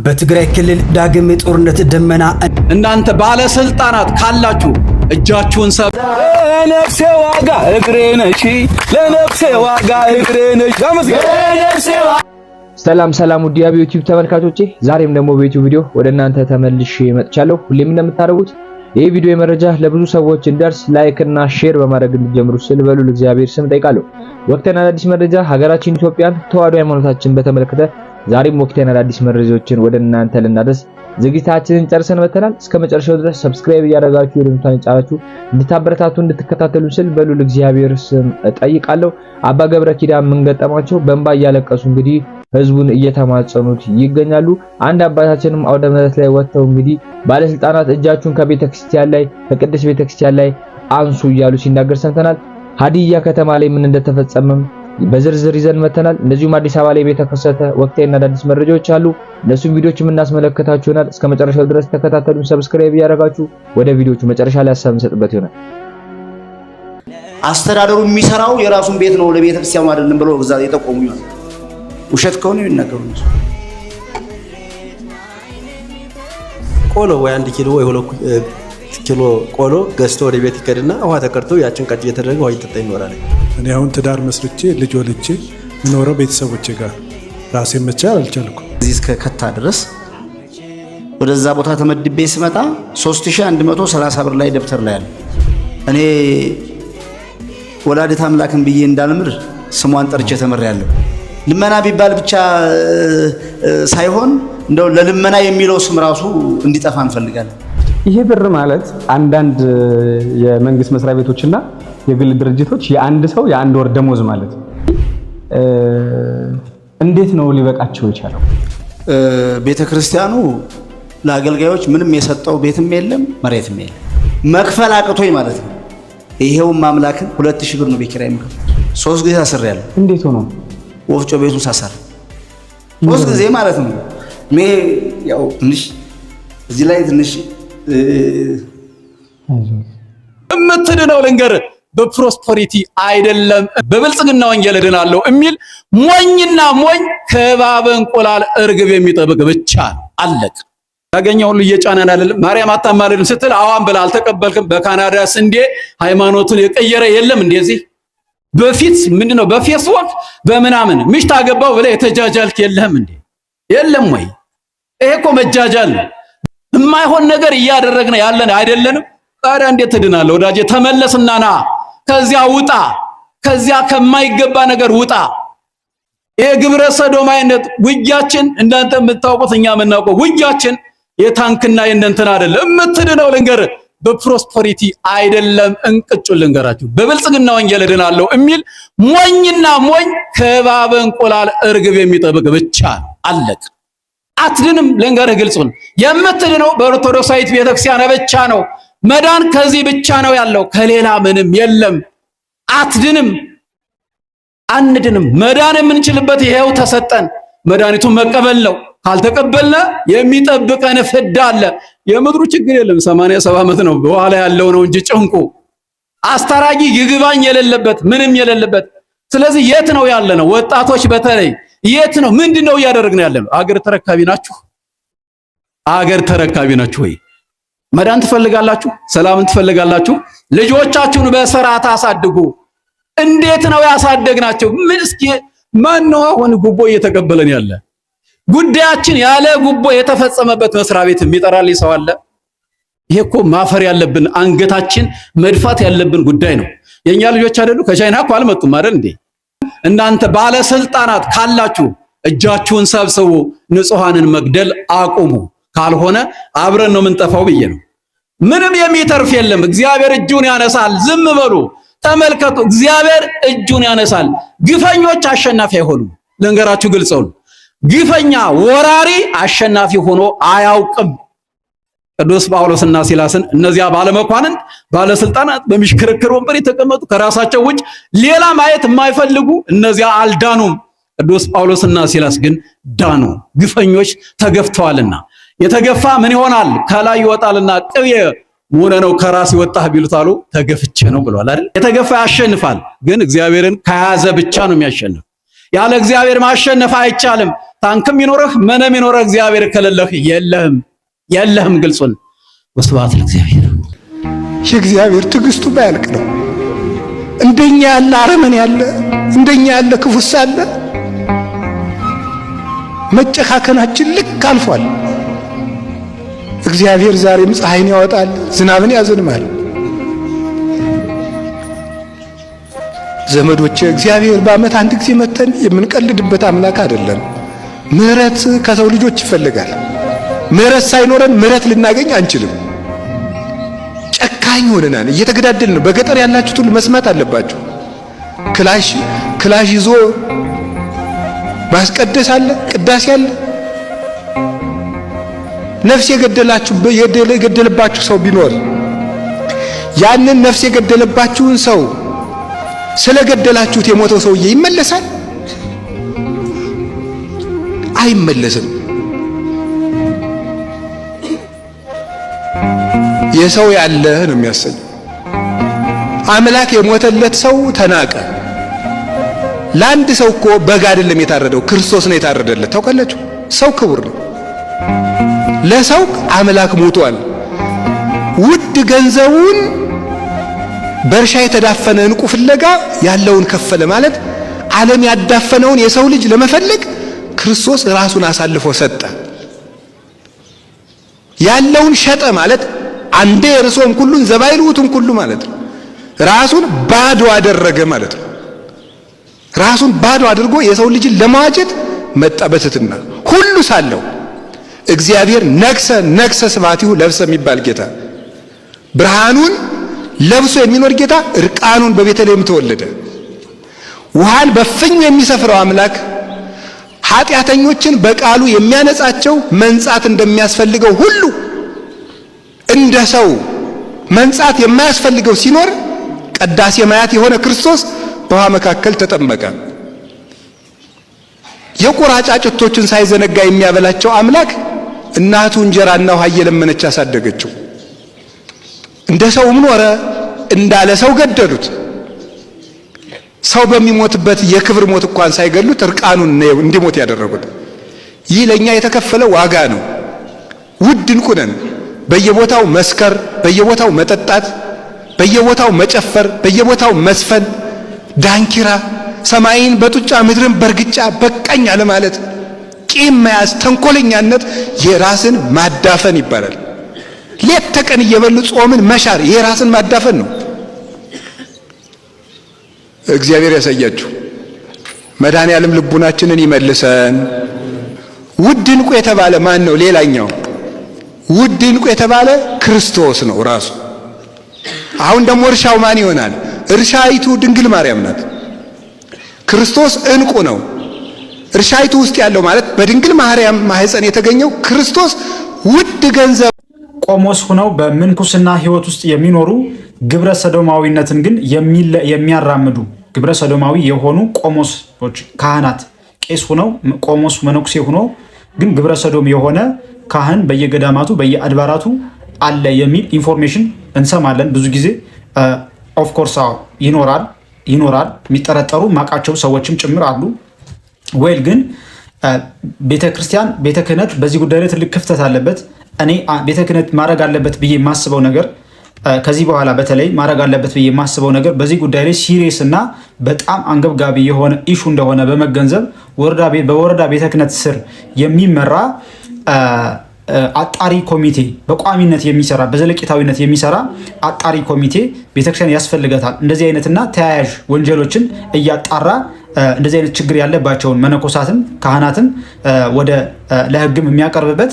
በትግራይ ክልል ዳግም የጦርነት ደመና እናንተ ባለስልጣናት ካላችሁ እጃችሁን ለነፍሴ ዋጋ እግሬ ነሽ ለነፍሴ ዋጋ እግሬ ነሽ። ሰላም ውድ የዩቲዩብ ተመልካቾቼ፣ ዛሬም ደግሞ በዩቲዩብ ቪዲዮ ወደ እናንተ ተመልሼ መጥቻለሁ። ሁሌም እንደምታደርጉት ይህ ቪዲዮ የመረጃ ለብዙ ሰዎች እንዲደርስ ላይክ እና ሼር በማድረግ እንድትጀምሩ ስል በሉል እግዚአብሔር ስም ጠይቃለሁ። ወቅታዊና አዳዲስ መረጃ ሀገራችን ኢትዮጵያን ተዋህዶ ሃይማኖታችን በተመለከተ ዛሬም ወቅታዊና አዳዲስ መረጃዎችን ወደ እናንተ ልናደርስ ዝግጅታችንን ጨርሰን መተናል። እስከ መጨረሻው ድረስ ሰብስክራይብ እያደረጋችሁ የደምታን ጫናችሁ እንድታበረታቱ እንድትከታተሉ ስል በሉል እግዚአብሔር ስም ጠይቃለሁ። አባ ገብረ ኪዳን ምን ገጠማቸው? በእንባ እያለቀሱ እንግዲህ ህዝቡን እየተማጸኑት ይገኛሉ። አንድ አባታችንም አውደ ምሕረት ላይ ወጥተው እንግዲህ ባለስልጣናት እጃችሁን ከቤተክርስቲያን ላይ ከቅድስት ቤተክርስቲያን ላይ አንሱ እያሉ ሲናገር ሰምተናል። ሀዲያ ከተማ ላይ ምን እንደተፈጸመም በዝርዝር ይዘን መተናል። እንደዚሁም አዲስ አበባ ላይ የተከሰተ ወቅታዊና አዳዲስ መረጃዎች አሉ። እነሱም ቪዲዮዎች የምናስመለከታችሁ ይሆናል። እስከ መጨረሻው ድረስ ተከታተሉን። ሰብስክራይብ እያደረጋችሁ ወደ ቪዲዮቹ መጨረሻ ላይ ሀሳብ እንሰጥበት ይሆናል። አስተዳደሩ የሚሰራው የራሱን ቤት ነው ለቤተ ክርስቲያኑ አይደለም ብሎ እዛ የጠቆሙ ይሆናል። ውሸት ከሆነ ይናገሩ እንጂ ቆሎ ወይ 1 ኪሎ ወይ 2 ኪሎ ቆሎ ገዝቶ ወደ ቤት ይከድና ውሃ ተቀርቶ ያችን ቀጭ እየተደረገ ውሃ ይጠጣ ይኖራል። እኔ አሁን ትዳር መስርቼ ልጅ ወልጄ ምኖረው ቤተሰቦቼ ጋር ራሴን መቻል አልቻልኩም። እዚህ እስከ ከታ ድረስ ወደዛ ቦታ ተመድቤ ስመጣ 3130 ብር ላይ ደብተር ላይ አለ። እኔ ወላዲተ አምላክን ብዬ እንዳልምር ስሟን ጠርቼ ተመሪያለሁ። ልመና ቢባል ብቻ ሳይሆን እንደው ለልመና የሚለው ስም ራሱ እንዲጠፋ እንፈልጋለን። ይሄ ብር ማለት አንዳንድ የመንግስት መስሪያ ቤቶችና የግል ድርጅቶች የአንድ ሰው የአንድ ወር ደሞዝ ማለት እንዴት ነው ሊበቃቸው የቻለው? ቤተክርስቲያኑ ለአገልጋዮች ምንም የሰጠው ቤትም የለም መሬትም የለም። መክፈል አቅቶኝ ማለት ነው። ይሄውም አምላክን 2000 ብር ነው በኪራይ የምከፍለው። 3 ጊዜ ታስሬያለሁ። እንዴት ሆኖ? ወፍጮ ቤቱን ሳሰር 3 ጊዜ ማለት ነው። እኔ ያው ትንሽ እዚህ ላይ ትንሽ እምትድነው ልንገር በፕሮስፐሪቲ አይደለም በብልጽግና ወንጌል እድናለሁ የሚል ሞኝና ሞኝ ከባብ እንቁላል እርግብ የሚጠብቅ ብቻ ነው። አለቅ ያገኘው ሁሉ እየጫነን አይደለም። ማርያም አታማልድም ስትል አዋን ብላ አልተቀበልክም። በካናዳ ስንዴ ሃይማኖቱን የቀየረ የለም። እንደዚህ በፊት ምንድነው በፌስቡክ በምናምን ምሽት አገባው ብለ የተጃጃልክ የለም እንዴ? የለም ወይ? ይሄ እኮ መጃጃል ነው። የማይሆን ነገር እያደረግን ያለን አይደለንም። ታዲያ እንዴት ትድናለህ ወዳጄ? ተመለስና ና ከዚያ ውጣ፣ ከዚያ ከማይገባ ነገር ውጣ። ይሄ ግብረ ሰዶማይነት ውጊያችን እንዳንተ የምታውቁት እኛ የምናውቀው ውጊያችን የታንክና የእንትን አይደለም። የምትድነው ልንገር በፕሮስፐሪቲ አይደለም። እንቅጩን ልንገራችሁ በብልጽግና ወንጌል እድናለሁ የሚል ሞኝና ሞኝ ከባብ እንቁላል እርግብ የሚጠብቅ ብቻ ነው። አለቅ አትድንም። ልንገርህ ግልጹን የምትድነው በኦርቶዶክሳዊት ቤተክርስቲያን ብቻ ነው። መዳን ከዚህ ብቻ ነው ያለው፣ ከሌላ ምንም የለም። አትድንም፣ አንድንም። መዳን የምንችልበት ይሄው ተሰጠን። መድኃኒቱን መቀበል ነው። ካልተቀበልነ የሚጠብቀን ፍዳ አለ። የምድሩ ችግር የለም። 87 ዓመት ነው በኋላ ያለው ነው እንጂ ጭንቁ አስታራጊ ይግባኝ የሌለበት ምንም የሌለበት። ስለዚህ የት ነው ያለነው? ወጣቶች በተለይ የት ነው? ምንድነው እያደረግን ያለነው? አገር ተረካቢ ናችሁ? አገር ተረካቢ ናችሁ ወይ? መዳን ትፈልጋላችሁ? ሰላምን ትፈልጋላችሁ? ልጆቻችሁን በስርዓት አሳድጉ። እንዴት ነው ያሳደግናቸው? ምን እስኪ ማን ነው አሁን ጉቦ እየተቀበለን ያለ? ጉዳያችን ያለ ጉቦ የተፈጸመበት መስሪያ ቤት የሚጠራልኝ ሰው አለ? ይሄ እኮ ማፈር ያለብን አንገታችን መድፋት ያለብን ጉዳይ ነው። የኛ ልጆች አይደሉ? ከቻይና እኮ አልመጡም አይደል እንዴ? እናንተ ባለስልጣናት ካላችሁ እጃችሁን ሰብስቡ፣ ንጹሃንን መግደል አቁሙ። ካልሆነ አብረን ነው የምንጠፋው ብዬ ነው። ምንም የሚተርፍ የለም። እግዚአብሔር እጁን ያነሳል። ዝም በሉ ተመልከቱ። እግዚአብሔር እጁን ያነሳል። ግፈኞች አሸናፊ አይሆኑም። ልንገራችሁ ግልጽ ነው። ግፈኛ ወራሪ አሸናፊ ሆኖ አያውቅም። ቅዱስ ጳውሎስና ሲላስን እነዚያ ባለመኳንንት ባለስልጣናት በሚሽከረከር ወንበር የተቀመጡ ከራሳቸው ውጭ ሌላ ማየት የማይፈልጉ እነዚያ አልዳኑም። ቅዱስ ጳውሎስና ሲላስ ግን ዳኑ። ግፈኞች ተገፍተዋልና የተገፋ ምን ይሆናል? ከላይ ይወጣልና ቅቤ ሞነ ነው ከራስ ይወጣህ ቢሉታሉ ተገፍቼ ነው ብሏል አይደል? የተገፋ ያሸንፋል። ግን እግዚአብሔርን ከያዘ ብቻ ነው የሚያሸንፍ። ያለ እግዚአብሔር ማሸነፍ አይቻልም። ታንክም ይኖርህ ምንም ይኖርህ እግዚአብሔር ከሌለህ የለህም። ግልጹን ወስብሐት ለእግዚአብሔር። የእግዚአብሔር ትዕግስቱ ባያልቅ ነው። እንደኛ ያለ አረመኔ ያለ እንደኛ ያለ ክፉስ አለ። መጨካከናችን ልክ አልፏል። እግዚአብሔር ዛሬም ፀሐይን ያወጣል፣ ዝናብን ያዘንማል። ዘመዶቼ እግዚአብሔር በዓመት አንድ ጊዜ መተን የምንቀልድበት አምላክ አይደለም። ምህረት ከሰው ልጆች ይፈልጋል። ምህረት ሳይኖረን ምህረት ልናገኝ አንችልም። ጨካኝ ሆነናል፣ እየተገዳደልን ነው። በገጠር ያላችሁት ሁሉ መስማት አለባችሁ። ክላሽ ይዞ ማስቀደስ አለ፣ ቅዳሴ አለ። ነፍስ የገደለባችሁ ሰው ቢኖር ያንን ነፍስ የገደለባችሁን ሰው ስለገደላችሁት የሞተው ሰውዬ ይመለሳል? አይመለስም። የሰው ያለህ ነው የሚያሰኘው። አምላክ የሞተለት ሰው ተናቀ። ለአንድ ሰው እኮ በግ አይደለም የታረደው፣ ክርስቶስ ነው የታረደለት። ታውቃላችሁ? ሰው ክቡር ነው። ለሰው አምላክ ሞቷል። ውድ ገንዘቡን በእርሻ የተዳፈነ ዕንቁ ፍለጋ ያለውን ከፈለ ማለት ዓለም ያዳፈነውን የሰው ልጅ ለመፈለግ ክርስቶስ ራሱን አሳልፎ ሰጠ። ያለውን ሸጠ ማለት አንዴ የርሶም ኩሉን ዘባይልውቱም ኩሉ ማለት ነው። ራሱን ባዶ አደረገ ማለት ነው። ራሱን ባዶ አድርጎ የሰው ልጅን ለማዋጀት መጣ በትሕትና ሁሉ ሳለው። እግዚአብሔር ነግሰ ስብሐቲሁ ለብሰ የሚባል ጌታ፣ ብርሃኑን ለብሶ የሚኖር ጌታ እርቃኑን በቤተልሔም ተወለደ። ውሃን በፍኙ የሚሰፍረው አምላክ ኃጢአተኞችን በቃሉ የሚያነጻቸው መንጻት እንደሚያስፈልገው ሁሉ እንደ ሰው መንጻት የማያስፈልገው ሲኖር ቀዳሴ ማያት የሆነ ክርስቶስ በውሃ መካከል ተጠመቀ። የቁራ ጫጩቶችን ሳይዘነጋ የሚያበላቸው አምላክ እናቱ እንጀራና ውሃ እየለመነች አሳደገችው። እንደ ሰውም ኖረ፣ እንዳለ ሰው ገደሉት። ሰው በሚሞትበት የክብር ሞት እንኳን ሳይገሉት እርቃኑን እንዲሞት ያደረጉት። ይህ ለኛ የተከፈለ ዋጋ ነው። ውድ ዕንቁ ነን። በየቦታው መስከር፣ በየቦታው መጠጣት፣ በየቦታው መጨፈር፣ በየቦታው መስፈን፣ ዳንኪራ፣ ሰማይን በጡጫ ምድርን በርግጫ በቃኝ አለ ማለት፣ ቂም መያዝ፣ ተንኮለኛነት የራስን ማዳፈን ይባላል። ሌት ተቀን እየበሉ ጾምን መሻር የራስን ማዳፈን ነው። እግዚአብሔር ያሳያችሁ። መድኃኔዓለም ልቡናችንን ይመልሰን። ውድ ዕንቁ የተባለ ማን ነው? ሌላኛው ውድ ዕንቁ የተባለ ክርስቶስ ነው ራሱ። አሁን ደግሞ እርሻው ማን ይሆናል? እርሻይቱ ድንግል ማርያም ናት። ክርስቶስ ዕንቁ ነው። እርሻይቱ ውስጥ ያለው ማለት በድንግል ማርያም ማህፀን የተገኘው ክርስቶስ ውድ ገንዘብ። ቆሞስ ሆነው በምንኩስና ህይወት ውስጥ የሚኖሩ ግብረ ሰዶማዊነትን ግን የሚያራምዱ ግብረ ሰዶማዊ የሆኑ ቆሞሶች፣ ካህናት፣ ቄስ ሆነው ቆሞስ መነኩሴ ሆኖ ግን ግብረ ሰዶም የሆነ ካህን በየገዳማቱ በየአድባራቱ አለ የሚል ኢንፎርሜሽን እንሰማለን ብዙ ጊዜ። ኦፍኮርስ ይኖራል የሚጠረጠሩ ማቃቸው ሰዎችም ጭምር አሉ። ወይል ግን ቤተክርስቲያን ቤተ ክህነት በዚህ ጉዳይ ላይ ትልቅ ክፍተት አለበት። እኔ ቤተ ክህነት ማድረግ አለበት ብዬ የማስበው ነገር ከዚህ በኋላ በተለይ ማድረግ አለበት ብዬ የማስበው ነገር በዚህ ጉዳይ ላይ ሲሪየስ እና በጣም አንገብጋቢ የሆነ ኢሹ እንደሆነ በመገንዘብ በወረዳ ቤተ ክህነት ስር የሚመራ አጣሪ ኮሚቴ በቋሚነት የሚሰራ በዘለቂታዊነት የሚሰራ አጣሪ ኮሚቴ ቤተክርስቲያን ያስፈልጋታል። እንደዚህ አይነትና ተያያዥ ወንጀሎችን እያጣራ እንደዚህ አይነት ችግር ያለባቸውን መነኮሳትም ካህናትም ወደ ለሕግም የሚያቀርብበት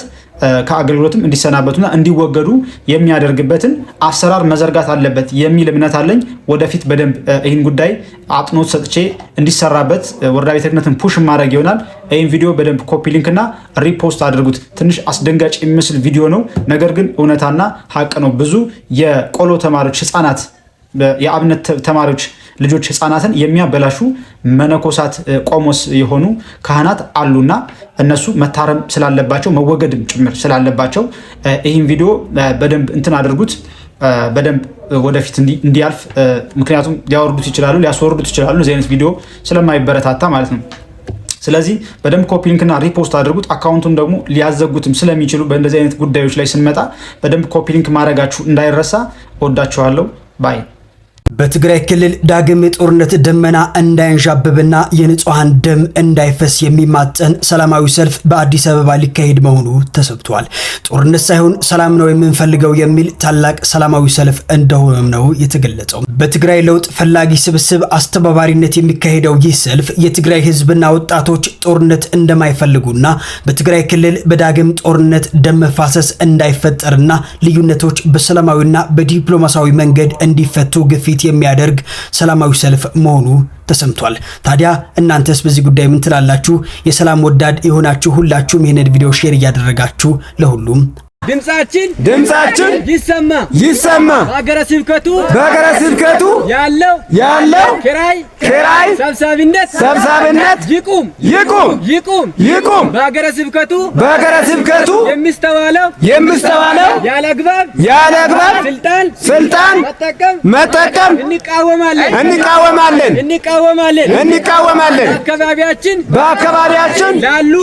ከአገልግሎትም እንዲሰናበቱና እንዲወገዱ የሚያደርግበትን አሰራር መዘርጋት አለበት የሚል እምነት አለኝ። ወደፊት በደንብ ይህን ጉዳይ አጥኖት ሰጥቼ እንዲሰራበት ወረዳ ቤተ ክህነትን ፑሽ ማድረግ ይሆናል። ይህን ቪዲዮ በደንብ ኮፒ ሊንክና ሪፖስት አድርጉት። ትንሽ አስደንጋጭ የሚመስል ቪዲዮ ነው፣ ነገር ግን እውነታና ሀቅ ነው። ብዙ የቆሎ ተማሪዎች ህፃናት፣ የአብነት ተማሪዎች ልጆች ህፃናትን የሚያበላሹ መነኮሳት ቆሞስ የሆኑ ካህናት አሉና እነሱ መታረም ስላለባቸው መወገድም ጭምር ስላለባቸው ይህን ቪዲዮ በደንብ እንትን አድርጉት፣ በደንብ ወደፊት እንዲያልፍ። ምክንያቱም ሊያወርዱት ይችላሉ፣ ሊያስወርዱት ይችላሉ። እዚህ አይነት ቪዲዮ ስለማይበረታታ ማለት ነው። ስለዚህ በደንብ ኮፒ ሊንክና ሪፖስት አድርጉት። አካውንቱን ደግሞ ሊያዘጉትም ስለሚችሉ በእንደዚህ አይነት ጉዳዮች ላይ ስንመጣ በደንብ ኮፒ ሊንክ ማድረጋችሁ እንዳይረሳ። ወዳችኋለሁ። ባይ። በትግራይ ክልል ዳግም የጦርነት ደመና እንዳይንዣብብና የንጹሃን ደም እንዳይፈስ የሚማጸን ሰላማዊ ሰልፍ በአዲስ አበባ ሊካሄድ መሆኑ ተሰብቷል። ጦርነት ሳይሆን ሰላም ነው የምንፈልገው የሚል ታላቅ ሰላማዊ ሰልፍ እንደሆነም ነው የተገለጸው። በትግራይ ለውጥ ፈላጊ ስብስብ አስተባባሪነት የሚካሄደው ይህ ሰልፍ የትግራይ ህዝብና ወጣቶች ጦርነት እንደማይፈልጉና በትግራይ ክልል በዳግም ጦርነት ደም መፋሰስ እንዳይፈጠርና ልዩነቶች በሰላማዊና በዲፕሎማሲያዊ መንገድ እንዲፈቱ ግፊት የሚያደርግ ሰላማዊ ሰልፍ መሆኑ ተሰምቷል። ታዲያ እናንተስ በዚህ ጉዳይ ምን ትላላችሁ? የሰላም ወዳድ የሆናችሁ ሁላችሁም ይህንን ቪዲዮ ሼር እያደረጋችሁ ለሁሉም ድምጻችን ይሰማ በሀገረ ስብከቱ ያለው ኪራይ ሰብሳቢነት ይቁም። በሀገረ ስብከቱ የሚስተዋለው ያለ አግባብ ስልጣን መጠቀም እንቃወማለን። በአካባቢያችን ላሉ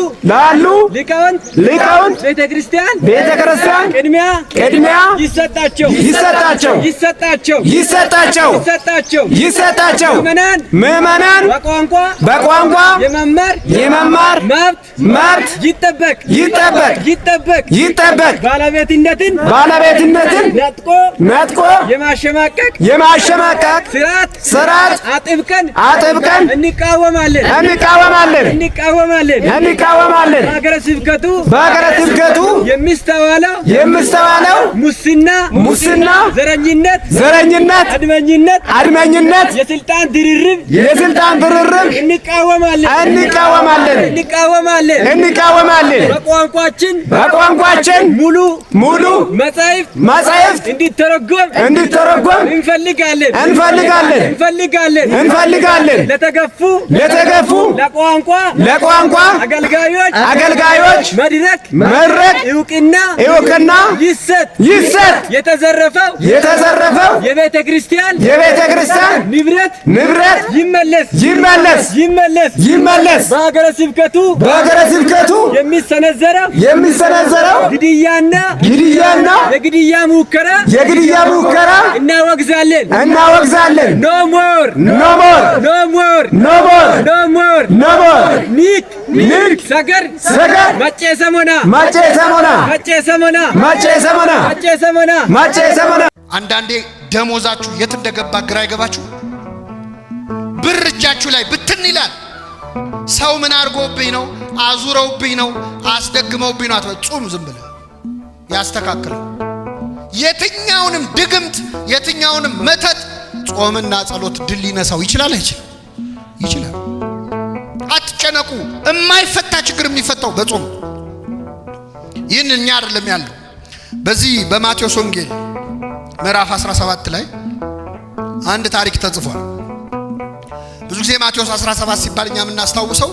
ሊቃውንት ቤተክርስቲያን ቅድሚያ ይሰጣቸው። ምዕመናን በቋንቋ የመማር መብት ይጠበቅ። ባለቤትነትን ነጥቆ የማሸማቀቅ ስርዓት አጥብቀን እንቃወማለን። በሀገረ ስብከቱ የሚስተዋለው ሙስና፣ ዘረኝነት፣ አድመኝነት፣ የስልጣን ድርርብ እንቃወማለን። በቋንቋችን ሙሉ መጻሕፍት እንዲተረጎም እንፈልጋለን። ለተገፉ ለቋንቋ አገልጋዮች መድረክ እውቅና ይሰጥ። የተዘረፈው የቤተ ክርስቲያን ንብረት ይመለስ። በሀገረ ስብከቱ የሚሰነዘረው ግድያና የግድያ ሙከራ እናወግዛለን። ኖ ሞር ኒክ ሰገር ማጨ ሰሞና። አንዳንዴ ደሞዛችሁ የት እንደገባ ግራ ይገባችሁ። ብር እጃችሁ ላይ ብትን ይላል። ሰው ምን አድርጎብኝ ነው? አዙረውብኝ ነው? አስደግመውብኝ ነው? አትበጹም። ዝም ብለህ ያስተካክለው። የትኛውንም ድግምት የትኛውንም መተት ጾምና ጸሎት ድል ሊነሳው ይችላል። ይችላል። አትጨነቁ። የማይፈታ ችግር የሚፈታው በጾም። ይህን እኛ አይደለም ያለው። በዚህ በማቴዎስ ወንጌል ምዕራፍ 17 ላይ አንድ ታሪክ ተጽፏል። ብዙ ጊዜ ማቴዎስ 17 ሲባል እኛ የምናስታውሰው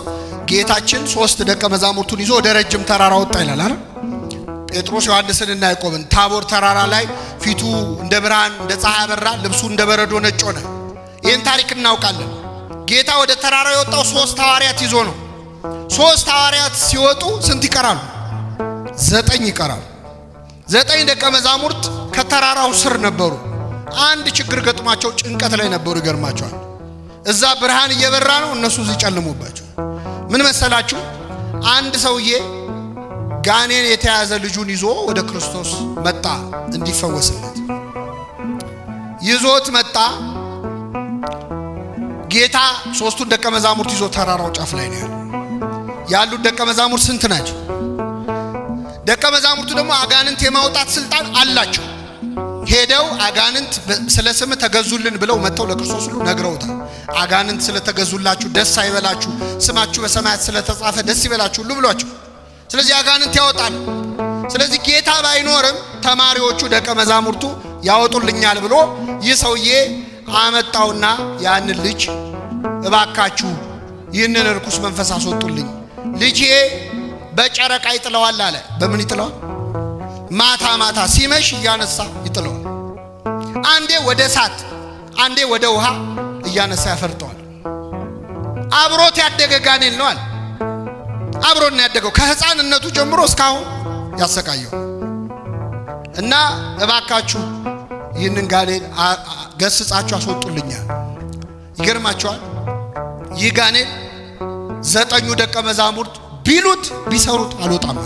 ጌታችን 3 ደቀ መዛሙርቱን ይዞ ወደ ረጅም ተራራ ወጣ ይላል አይደል? ጴጥሮስ ዮሐንስንና ያዕቆብን ታቦር ተራራ ላይ ፊቱ እንደ ብርሃን እንደ ፀሐይ አበራ፣ ልብሱ እንደ በረዶ ነጭ ሆነ። ይህን ታሪክ እናውቃለን። ጌታ ወደ ተራራው የወጣው 3 ሐዋርያት ይዞ ነው። 3 ሐዋርያት ሲወጡ ስንት ይቀራሉ? 9 ይቀራሉ። 9 ደቀ መዛሙርት ከተራራው ስር ነበሩ። አንድ ችግር ገጥሟቸው ጭንቀት ላይ ነበሩ። ይገርማቸዋል። እዛ ብርሃን እየበራ ነው፣ እነሱ እዚህ ጨልሞባቸው። ምን መሰላችሁ? አንድ ሰውዬ ጋኔን የተያዘ ልጁን ይዞ ወደ ክርስቶስ መጣ እንዲፈወስለት። ይዞት መጣ። ጌታ 3ቱን ደቀ መዛሙርት ይዞ ተራራው ጫፍ ላይ ነው ያሉት። ደቀ መዛሙርት ስንት ናቸው? ደቀ መዛሙርቱ ደግሞ አጋንንት የማውጣት ስልጣን አላቸው። ሄደው አጋንንት ስለ ስም ተገዙልን ብለው መጥተው ለክርስቶስ ሁሉ ነግረውታል። አጋንንት ስለተገዙላችሁ ደስ አይበላችሁ፣ ስማችሁ በሰማያት ስለተጻፈ ደስ ይበላችሁ ሁሉ ብሏቸው። ስለዚህ አጋንንት ያወጣል። ስለዚህ ጌታ ባይኖርም ተማሪዎቹ ደቀ መዛሙርቱ ያወጡልኛል ብሎ ይህ ሰውዬ አመጣውና ያንን ልጅ እባካችሁ ይህንን ርኩስ መንፈስ አስወጡልኝ፣ ልጄ በጨረቃ ይጥለዋል አለ። በምን ይጥለዋል? ማታ ማታ ሲመሽ እያነሳ ይጥለዋል። አንዴ ወደ እሳት አንዴ ወደ ውሃ እያነሳ ያፈርጠዋል። አብሮት ያደገ ጋኔል ነው አለ። አብሮን ያደገው ከህፃንነቱ ጀምሮ እስካሁን ያሰቃየው እና እባካችሁ ይህንን ጋኔን ገስጻችሁ አስወጡልኛል። ይገርማችኋል። ይህ ጋኔን 9 ደቀ መዛሙርት ቢሉት ቢሰሩት አልወጣም።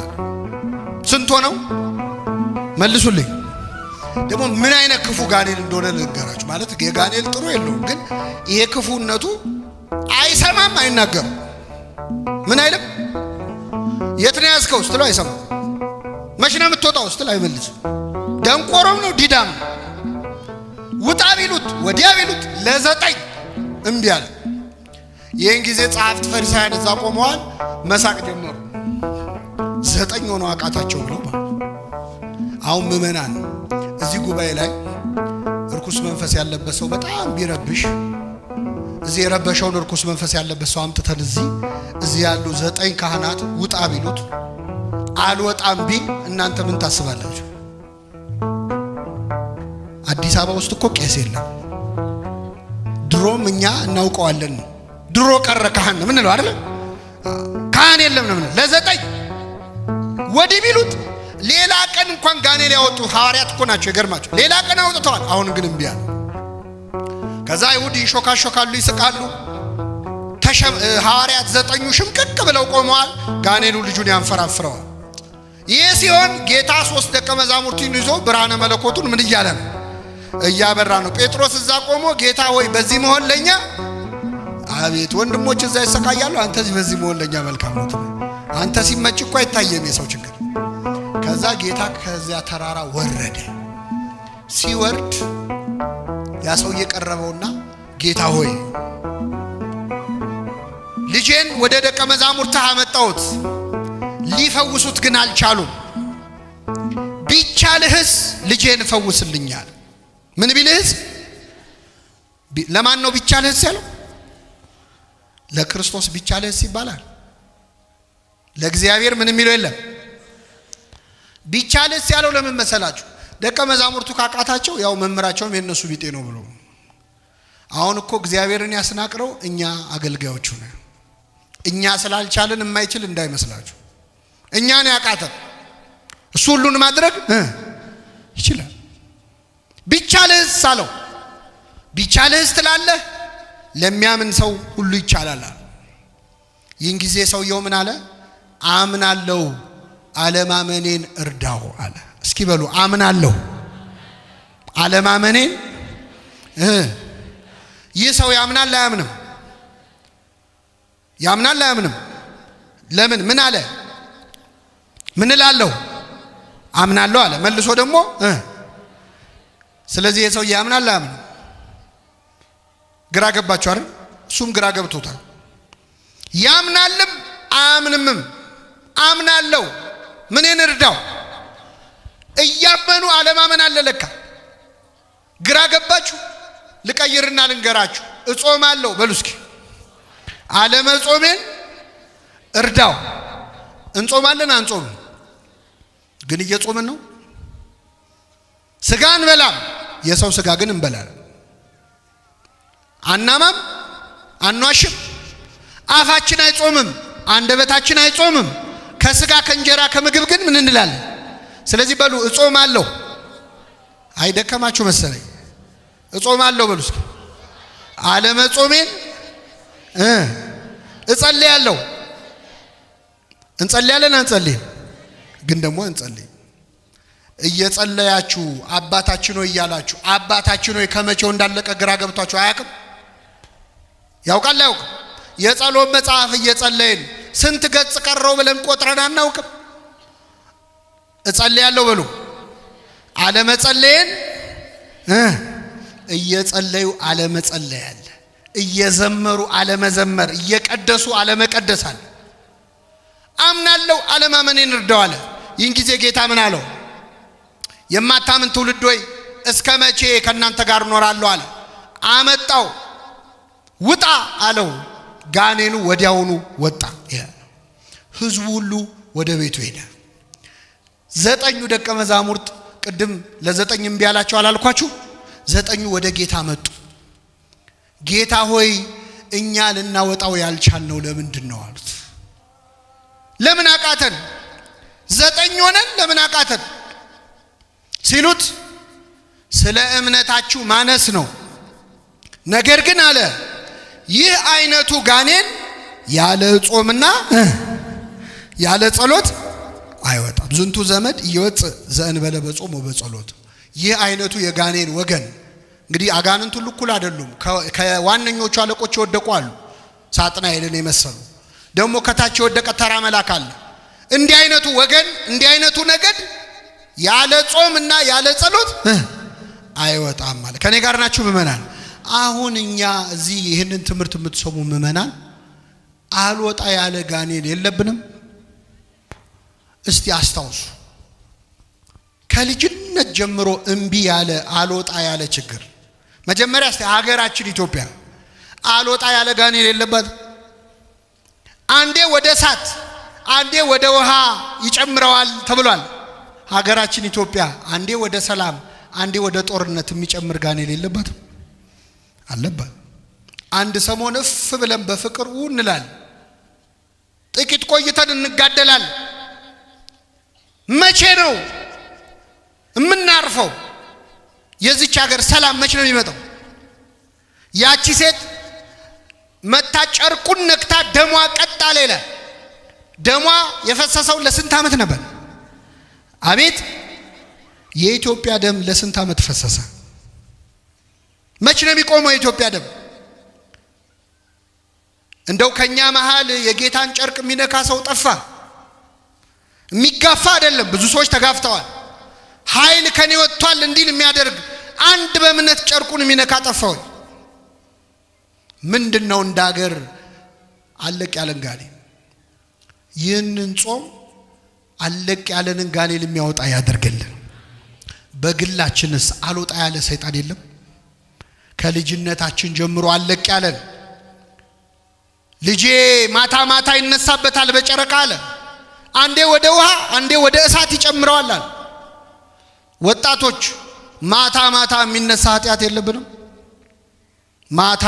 ስንት ሆነው መልሱልኝ። ደግሞ ምን አይነት ክፉ ጋኔን እንደሆነ ልንገራችሁ። ማለት የጋኔን ጥሩ የለውም፣ ግን ይሄ ክፉነቱ አይሰማም፣ አይናገርም። ምን አይልም። የት ነው ያዝከው ስትለው አይሰማም። መች ነው የምትወጣው ስትለው አይመልስም። ደንቆሮም ነው፣ ዲዳም ነው። ውጣ ቢሉት ወዲያ ቢሉት ለ9 እምቢ አለ። ይህን ጊዜ ጸሐፍት ፈሪሳውያን እዛ ቆመዋል፣ መሳቅ ጀመሩ። 9 ሆነው አቃታቸው ብለው ማለት። አሁን ምዕመናን እዚህ ጉባኤ ላይ እርኩስ መንፈስ ያለበት ሰው በጣም ቢረብሽ፣ እዚህ የረበሸውን እርኩስ መንፈስ ያለበት ሰው አምጥተን እዚህ ያሉ 9 ካህናት ውጣ ቢሉት አልወጣም ቢል እናንተ ምን ታስባላችሁ? አዲስ አበባ ውስጥ እኮ ቄስ የለም። ድሮም እኛ እናውቀዋለን። ድሮ ቀረ ካህን ምን ነው አይደል? ካህን የለም ነው። ለ9 ወዲህ ቢሉት ሌላ ቀን እንኳን ጋኔን ያወጡ ሐዋርያት እኮ ናቸው። ይገርማቸው። ሌላ ቀን አውጥተዋል። አሁን ግን እምቢ አሉ። ከዛ ይሁዲ ይሾካሾካሉ፣ ይስቃሉ። ሐዋርያት 9 ሽምቅቅ ብለው ቆመዋል። ጋኔኑ ልጁን ያንፈራፍረዋል። ይህ ሲሆን ጌታ 3 ደቀ መዛሙርቱን ይዞ ብርሃነ መለኮቱን ምን እያለ ነው? እያበራ ነው። ጴጥሮስ እዛ ቆሞ ጌታ ሆይ በዚህ መሆን ለኛ፣ አቤት ወንድሞች እዛ ይሰቃያሉ፣ አንተ በዚህ መሆን ለኛ መልካም ነው። አንተ ሲመጭ እኮ አይታየም የሰው ችግር። ከዛ ጌታ ከዚያ ተራራ ወረደ። ሲወርድ ያ ሰው እየቀረበውና ጌታ ሆይ ልጄን ወደ ደቀ መዛሙርትህ አመጣሁት፣ ሊፈውሱት ግን አልቻሉም። ቢቻልህስ ልጄን ፈውስልኛል። ምን ቢልህስ? ለማን ነው ቢቻልህስ ያለው? ለክርስቶስ ቢቻልህስ ይባላል። ለእግዚአብሔር ምን የሚለው የለም። ቢቻልህስ ያለው ለምን መሰላችሁ? ደቀ መዛሙርቱ ካቃታቸው ያው መምህራቸውም የነሱ ቢጤ ነው ብሎ። አሁን እኮ እግዚአብሔርን ያስናቅረው እኛ አገልጋዮቹ ነን። እኛ ስላልቻለን የማይችል እንዳይመስላችሁ። እኛን ያቃተን እሱ ሁሉን ማድረግ ይችላል። ቢቻልህስ አለው። ቢቻልህስ ትላለህ? ለሚያምን ሰው ሁሉ ይቻላል። ይህን ጊዜ ሰውየው ምን አለ? አምናለሁ፣ አለማመኔን እርዳው አለ። እስኪ በሉ አምናለሁ፣ አለማመኔን። ይህ ሰው ያምናል አያምንም? ያምናል አያምንም? ለምን? ምን አለ? ምን እላለሁ? አምናለሁ አለ። መልሶ ደግሞ ስለዚህ የሰው ያምናል አያምንም? ግራ ገባችሁ አይደል? እሱም ግራ ገብቶታል። ያምናልም አያምንምም። አምናለሁ፣ ምንን እርዳው? እያመኑ አለማመን አለ ለካ። ግራ ገባችሁ? ልቀይርና ልንገራችሁ። እጾማለሁ በሉ እስኪ፣ አለመጾሜን እርዳው። እንጾማለን አንጾምም? ግን እየጾምን ነው። ስጋ እንበላም፣ የሰው ስጋ ግን እንበላለን። አናማም፣ አንዋሽም። አፋችን አይጾምም፣ አንደበታችን አይጾምም። ከስጋ ከእንጀራ ከምግብ ግን ምን እንላለን? ስለዚህ በሉ እጾማለሁ። አይደከማችሁ መሰለኝ። እጾማለሁ በሉ እስኪ። አለመጾሜን እጸልያለሁ። እንጸልያለን አንጸልይም? ግን ደግሞ እንጸልይ። እየጸለያችሁ አባታችን ሆይ እያላችሁ አባታችን ሆይ ከመቼው እንዳለቀ ግራ ገብቷችሁ አያውቅም? ያውቃል አያውቅም? የጸሎት መጽሐፍ እየጸለይን ስንት ገጽ ቀረው ብለን ቆጥረን አናውቅም? እጸልያለሁ በሉ። አለመጸለይን እየጸለዩ አለመጸለይ አለ። እየዘመሩ አለመዘመር፣ እየቀደሱ አለመቀደስ አለ። አምናለሁ አለማመኔን እርዳው አለ። ይህን ጊዜ ጌታ ምን አለው? የማታምን ትውልድ ሆይ እስከ መቼ ከእናንተ ጋር እኖራለሁ አለ። አመጣው፣ ውጣ አለው። ጋኔኑ ወዲያውኑ ወጣ። ህዝቡ ሁሉ ወደ ቤቱ ሄደ። 9 ደቀ መዛሙርት ቅድም ለ9 እምቢ አላቸው አላልኳችሁ? 9 ወደ ጌታ መጡ። ጌታ ሆይ እኛ ልናወጣው ያልቻልነው ለምንድን ነው አሉት። ለምን አቃተን? 9 ሆነን ለምን አቃተን ሲሉት ስለ እምነታችሁ ማነስ ነው። ነገር ግን አለ ይህ አይነቱ ጋኔን ያለ ጾምና ያለ ጸሎት አይወጣም። ዝንቱ ዘመድ ይወጽ ዘእንበለ በጾም ወበጸሎት። ይህ አይነቱ የጋኔን ወገን እንግዲህ አጋንንቱ እኩል አይደሉም። ከዋነኞቹ አለቆች ይወደቁ አሉ፣ ሳጥናኤልን የመሰሉ ደግሞ ከታች የወደቀ ተራ መልአክ አለ። እንዲህ አይነቱ ወገን እንዲህ አይነቱ ነገድ ያለ ጾምና ያለ ጸሎት አይወጣም ማለት። ከኔ ጋር ናችሁ ምእመናን? አሁን እኛ እዚህ ይህንን ትምህርት የምትሰሙ ምእመናን አልወጣ ያለ ጋኔን የለብንም? እስቲ አስታውሱ። ከልጅነት ጀምሮ እምቢ ያለ አልወጣ ያለ ችግር መጀመሪያ እስቲ ሀገራችን ኢትዮጵያ አልወጣ ያለ ጋኔን የለባት? አንዴ ወደ እሳት አንዴ ወደ ውሃ ይጨምረዋል ተብሏል። ሀገራችን ኢትዮጵያ አንዴ ወደ ሰላም አንዴ ወደ ጦርነት የሚጨምር ጋኔን የለባት? አለባት። አንድ ሰሞን እፍ ብለን በፍቅር እንላል፣ ጥቂት ቆይተን እንጋደላል። መቼ ነው የምናርፈው? የዚች ሀገር ሰላም መቼ ነው የሚመጣው? ያቺ ሴት መታ ጨርቁን ነክታ ደሟ ቀጥ አለ ይላል። ደሟ የፈሰሰው ለስንት ዓመት ነበር? አቤት! የኢትዮጵያ ደም ለስንት ዓመት ፈሰሰ? መቼ ነው የሚቆመው የኢትዮጵያ ደም? እንደው ከኛ መሃል የጌታን ጨርቅ የሚነካ ሰው ጠፋ? የሚጋፋ አይደለም፣ ብዙ ሰዎች ተጋፍተዋል። ኃይል ከኔ ወጥቷል እንዲል የሚያደርግ አንድ በእምነት ጨርቁን የሚነካ ጠፋው። ምንድነው እንደ ሀገር አለቅ ያለን ጋኔን? ይህንን ጾም አለቅ ያለንን ጋኔን የሚያወጣ ያደርግልን። በግላችንስ አልወጣ ያለ ሰይጣን የለም? ከልጅነታችን ጀምሮ አለቅ ያለን ልጄ ማታ ማታ ይነሳበታል በጨረቃ አለ። አንዴ ወደ ውሃ አንዴ ወደ እሳት ይጨምረዋል አለ። ወጣቶች ማታ ማታ የሚነሳ ኃጢአት የለብንም? ማታ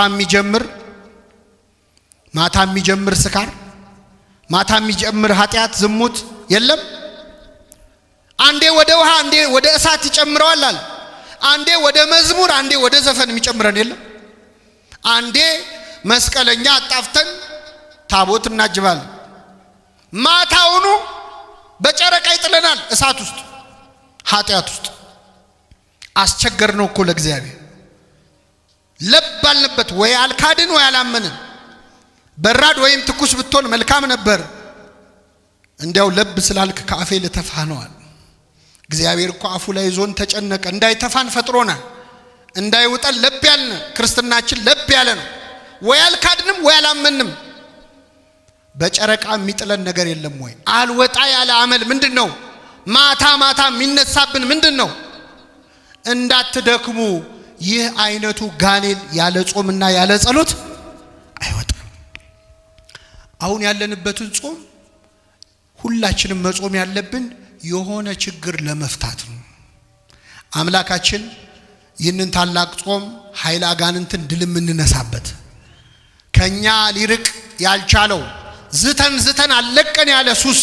የሚጀምር ስካር፣ ማታ የሚጀምር ኃጢአት ዝሙት የለም? አንዴ ወደ ውሃ አንዴ ወደ እሳት ይጨምረዋል አለ። አንዴ ወደ መዝሙር አንዴ ወደ ዘፈን የሚጨምረን የለም? አንዴ መስቀለኛ አጣፍተን ታቦት እናጅባለን፣ ማታውኑ በጨረቃ ይጥለናል እሳት ውስጥ ኃጢአት ውስጥ። አስቸገር ነው እኮ ለእግዚአብሔር። ለብ አልንበት ወይ አልካድን ወይ አላመንን። በራድ ወይም ትኩስ ብትሆን መልካም ነበር፣ እንዲያው ለብ ስላልክ ከአፌ ልተፋህ ነዋል። እግዚአብሔር እኮ አፉ ላይ ዞን ተጨነቀ፣ እንዳይተፋን ፈጥሮናል። እንዳይውጠን ለብ ያልን ክርስትናችን ለብ ያለ ነው። ወይ አልካድንም ወይ አላመንም። በጨረቃ የሚጥለን ነገር የለም ወይ? አልወጣ ያለ አመል ምንድነው? ማታ ማታ የሚነሳብን ምንድነው? እንዳትደክሙ ይህ አይነቱ ጋኔል ያለ ጾምና ያለ ጸሎት አይወጣም። አሁን ያለንበትን ጾም ሁላችንም መጾም ያለብን የሆነ ችግር ለመፍታት ነው። አምላካችን ይህንን ታላቅ ጾም ኃይለ አጋንንትን ድል የምንነሳበት ከኛ ሊርቅ ያልቻለው ዝተን አለቀን ያለ ሱስ፣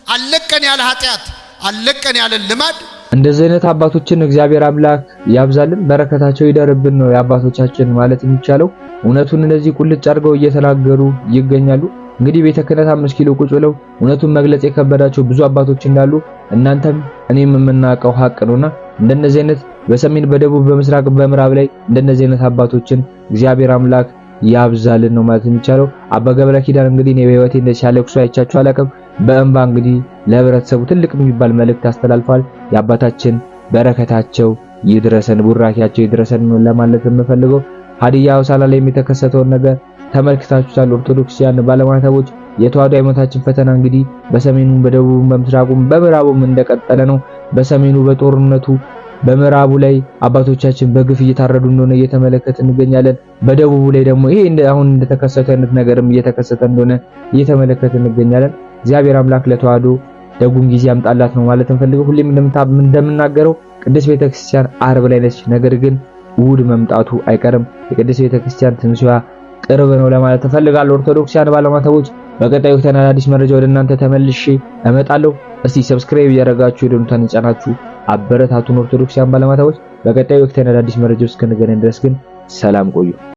አለቀን ያለ ኃጢአት፣ አለቀን ያለ ልማድ እንደዚህ አይነት አባቶችን እግዚአብሔር አምላክ ያብዛልን፣ በረከታቸው ይደርብን ነው የአባቶቻችን ማለት የሚቻለው። እውነቱን እንደዚህ ቁልጭ አድርገው እየተናገሩ ይገኛሉ። እንግዲህ ቤተ ክህነት 5 ኪሎ ቁጭ ብለው እውነቱን መግለጽ የከበዳቸው ብዙ አባቶች እንዳሉ እናንተም እኔም የምናውቀው ሀቅ ነውና እንደነዚህ አይነት በሰሜን በደቡብ በምስራቅ በምዕራብ ላይ እንደነዚህ አይነት አባቶችን እግዚአብሔር አምላክ ያብዛልን ነው ማለት የሚቻለው። አባ ገብረ ኪዳን እንግዲህ እኔ በህይወቴ እንደዚህ ያለቅሱ አይቻችሁ አላውቅም። በእንባ እንግዲህ ለህብረተሰቡ ትልቅ የሚባል መልእክት አስተላልፏል። የአባታችን በረከታቸው ይድረሰን፣ ቡራኪያቸው ይድረሰን ነው ለማለት የምፈልገው። ሀዲያ ሆሳዕና ላይ የተከሰተውን ነገር ተመልክታችኋል። ኦርቶዶክሲያን ባለማተቦች የተዋሕዶ ሃይማኖታችን ፈተና እንግዲህ በሰሜኑ በደቡቡ በምስራቁም በምዕራቡም እንደቀጠለ ነው። በሰሜኑ በጦርነቱ በምዕራቡ ላይ አባቶቻችን በግፍ እየታረዱ እንደሆነ እየተመለከትን እንገኛለን። በደቡቡ ላይ ደግሞ ይሄ አሁን እንደተከሰተ አይነት ነገርም እየተከሰተ እንደሆነ እየተመለከትን እንገኛለን። እግዚአብሔር አምላክ ለተዋሕዶ ደጉን ጊዜ ያምጣላት ነው ማለት እንፈልገው። ሁሌም እንደምናገረው ቅድስት ቤተክርስቲያን ዓርብ ላይ ነች፣ ነገር ግን እሑድ መምጣቱ አይቀርም። የቅድስት ቤተክርስቲያን ትንሣኤዋ ቅርብ ነው ለማለት እፈልጋለሁ። ኦርቶዶክሲያን ባለማተቦች በቀጣዩ ወቅታዊና አዳዲስ መረጃ ወደ እናንተ ተመልሼ እመጣለሁ። እስቲ ሰብስክራይብ እያደረጋችሁ የደኑታን ጫናችሁ አበረታቱን ኦርቶዶክሳውያን ባለማታዎች። በቀጣዩ ወቅታዊና አዳዲስ መረጃዎች እስክንገናኝ ድረስ ግን ሰላም ቆዩ።